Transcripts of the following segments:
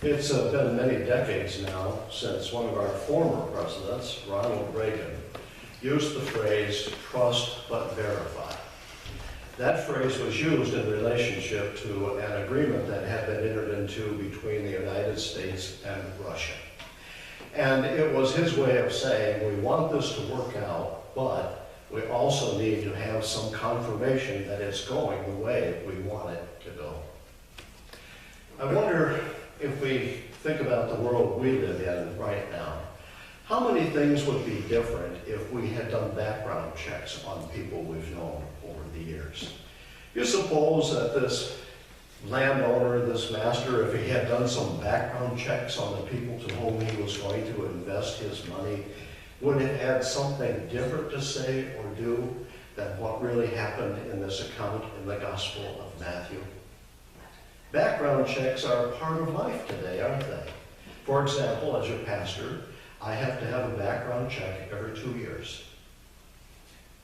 It's been many decades now since one of our former presidents, Ronald Reagan, used the phrase, trust but verify. That phrase was used in relationship to an agreement that had been entered into between the United States and Russia. And it was his way of saying, we want this to work out, but we also need to have some confirmation that it's going the way we want it to go. I wonder if we think about the world we live in right now, how many things would be different if we had done background checks on people we've known over the years? You suppose that this landowner, this master, if he had done some background checks on the people to whom he was going to invest his money, would have had something different to say or do than what really happened in this account in the Gospel of Matthew? Background checks are a part of life today, aren't they? For example, as your pastor, I have to have a background check every 2 years.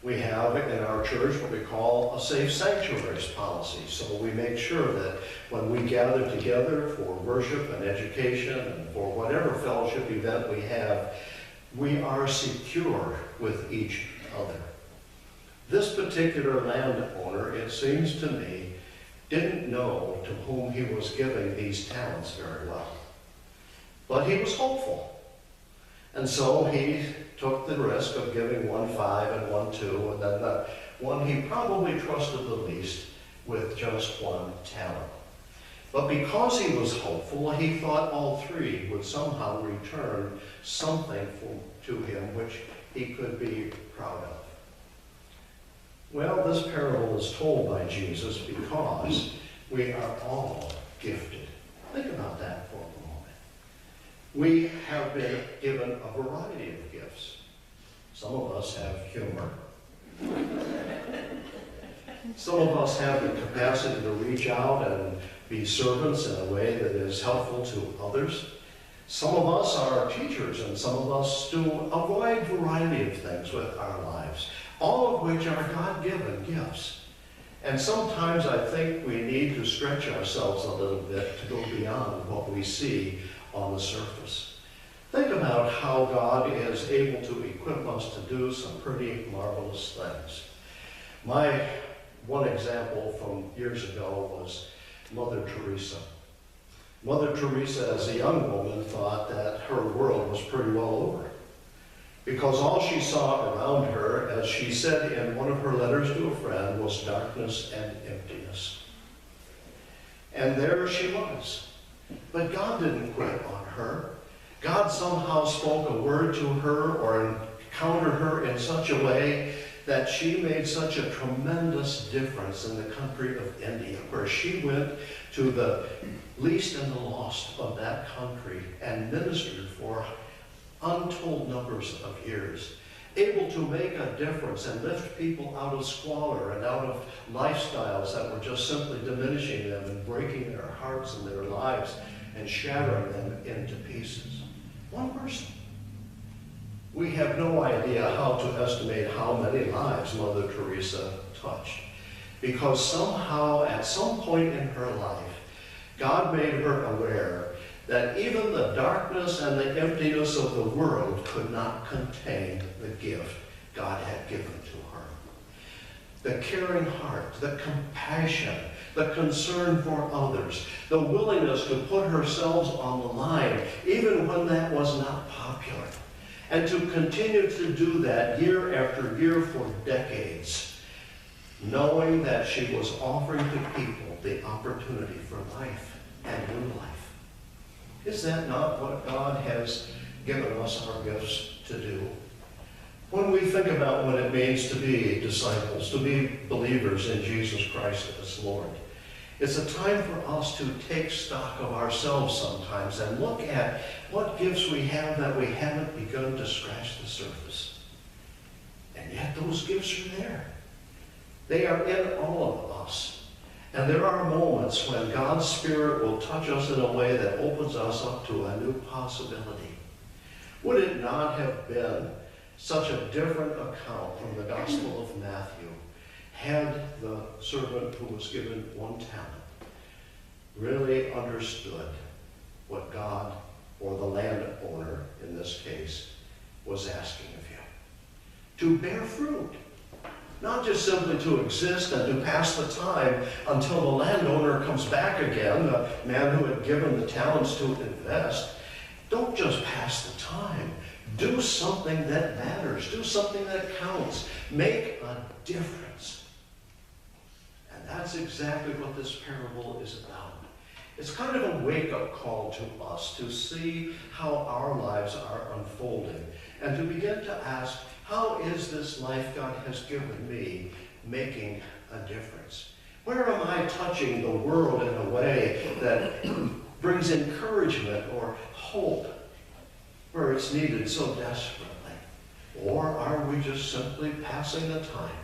We have in our church what we call a safe sanctuaries policy. So we make sure that when we gather together for worship and education and for whatever fellowship event we are secure with each other. This particular landowner, it seems to me, didn't know to whom he was giving these talents very well. But he was hopeful. And so he took the risk of giving 1 5 and 1 2, and then the one he probably trusted the least with just 1 talent. But because he was hopeful, he thought all 3 would somehow return something to him which he could be proud of. Well, this parable is told by Jesus because we are all gifted. Think about that for a moment. We have been given a variety of gifts. Some of us have humor. Some of us have the capacity to reach out and be servants in a way that is helpful to others. Some of us are teachers, and some of us do a wide variety of things with our lives, all of which are God-given gifts. And sometimes I think we need to stretch ourselves a little bit to go beyond what we see on the surface. Think about how God is able to equip us to do some pretty marvelous things. My one example from years ago was Mother Teresa. Mother Teresa, as a young woman, thought that her world was pretty well over, because all she saw around her, as she said in one of her letters to a friend, was darkness and emptiness. And there she was. But God didn't quit on her. God somehow spoke a word to her or encountered her in such a way that she made such a tremendous difference in the country of India, where she went to the least and the lost of that country and ministered for untold numbers of years, able to make a difference and lift people out of squalor and out of lifestyles that were just simply diminishing them and breaking their hearts and their lives and shattering them into pieces. One person. We have no idea how to estimate how many lives Mother Teresa touched, because somehow at some point in her life, God made her aware that even the darkness and the emptiness of the world could not contain the gift God had given to her. The caring heart, the compassion, the concern for others, the willingness to put herself on the line, even when that was not popular, and to continue to do that year after year for decades, knowing that she was offering to people the opportunity for life and new life. Is that not what God has given us our gifts to do? When we think about what it means to be disciples, to be believers in Jesus Christ as Lord, it's a time for us to take stock of ourselves sometimes and look at what gifts we have that we haven't begun to scratch the surface. And yet those gifts are there. They are in all of us. And there are moments when God's Spirit will touch us in a way that opens us up to a new possibility. Would it not have been such a different account from the Gospel of Matthew had the servant who was given 1 talent really understood what God, or the landowner in this case, was asking of you. To bear fruit. Not just simply to exist and to pass the time until the landowner comes back again, the man who had given the talents to invest. Don't just pass the time. Do something that matters. Do something that counts. Make a difference. And that's exactly what this parable is about. It's kind of a wake-up call to us to see how our lives are unfolding and to begin to ask, how is this life God has given me making a difference? Where am I touching the world in a way that brings encouragement or hope where it's needed so desperately? Or are we just simply passing the time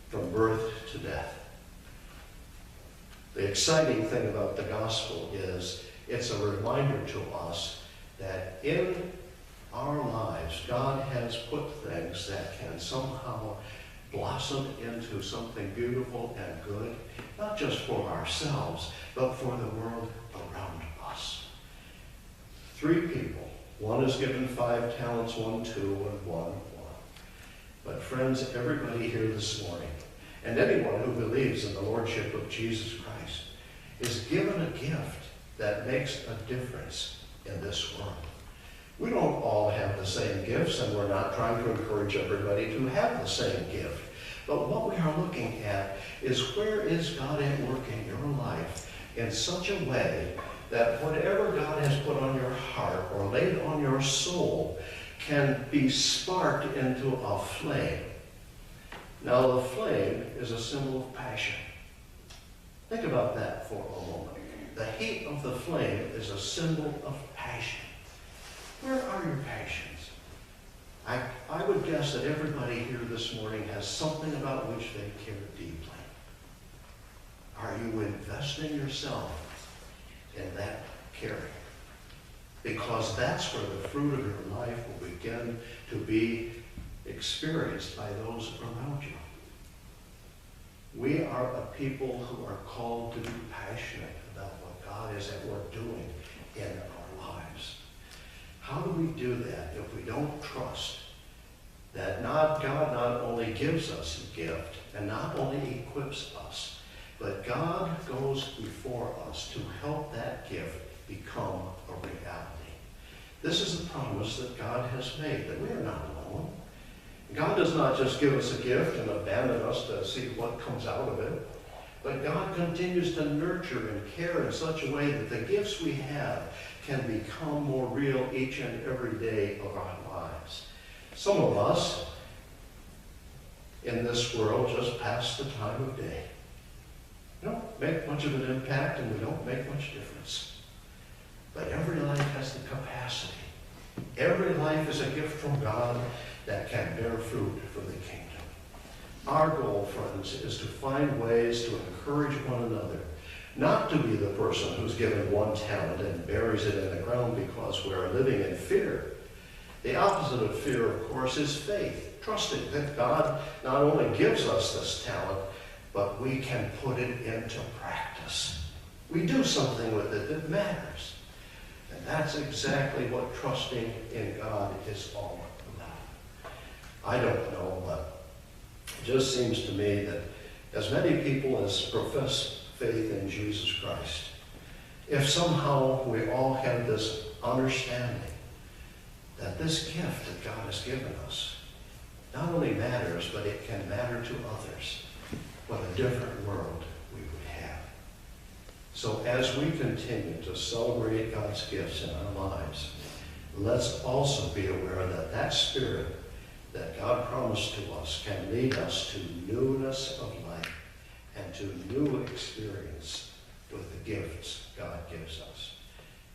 from birth to death? The exciting thing about the gospel is it's a reminder to us that in our lives, God has put things that can somehow blossom into something beautiful and good, not just for ourselves, but for the world around us. 3 people. One is given 5 talents, 1 2, and 1 1. But friends, everybody here this morning, and anyone who believes in the Lordship of Jesus Christ, is given a gift that makes a difference in this world. We don't all have the same gifts, and we're not trying to encourage everybody to have the same gift. But what we are looking at is, where is God at work in your life in such a way that whatever God has put on your heart or laid on your soul can be sparked into a flame. Now, the flame is a symbol of passion. Think about that for a moment. The heat of the flame is a symbol of passion. Where are your passions? I would guess that everybody here this morning has something about which they care deeply. Are you investing yourself in that caring? Because that's where the fruit of your life will begin to be experienced by those around you. We are a people who are called to be passionate about what God is at work doing in our lives. How do we do that if we don't trust that God not only gives us a gift and not only equips us, but God goes before us to help that gift become a reality? This is the promise that God has made, that we are not alone. God does not just give us a gift and abandon us to see what comes out of it, but God continues to nurture and care in such a way that the gifts we have can become more real each and every day of our lives. Some of us in this world just pass the time of day. We don't make much of an impact and we don't make much difference. But every life has the capacity. Every life is a gift from God that can bear fruit for the kingdom. Our goal, friends, is to find ways to encourage one another, not to be the person who's given 1 talent and buries it in the ground because we're living in fear. The opposite of fear, of course, is faith, trusting that God not only gives us this talent, but we can put it into practice. We do something with it that matters. And that's exactly what trusting in God is all about. I don't know, but it just seems to me that as many people as profess faith in Jesus Christ, if somehow we all have this understanding that this gift that God has given us not only matters, but it can matter to others, what a different world we would have. So as we continue to celebrate God's gifts in our lives, let's also be aware that that Spirit that God promised to us can lead us to newness of life and to new experience with the gifts God gives us.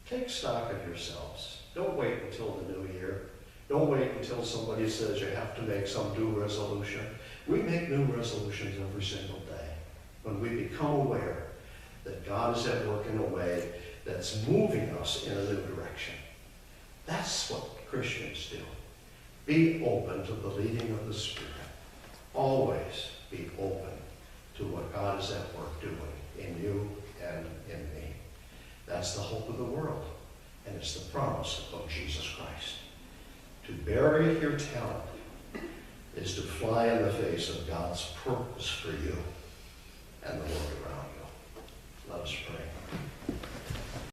Take stock of yourselves. Don't wait until the new year. Don't wait until somebody says you have to make some new resolution. We make new resolutions every single day when we become aware that God is at work in a way that's moving us in a new direction. That's what Christians do. Be open to the leading of the Spirit. Always be open to what God is at work doing in you and in me. That's the hope of the world. and it's the promise of Jesus Christ. To bury your talent is to fly in the face of God's purpose for you.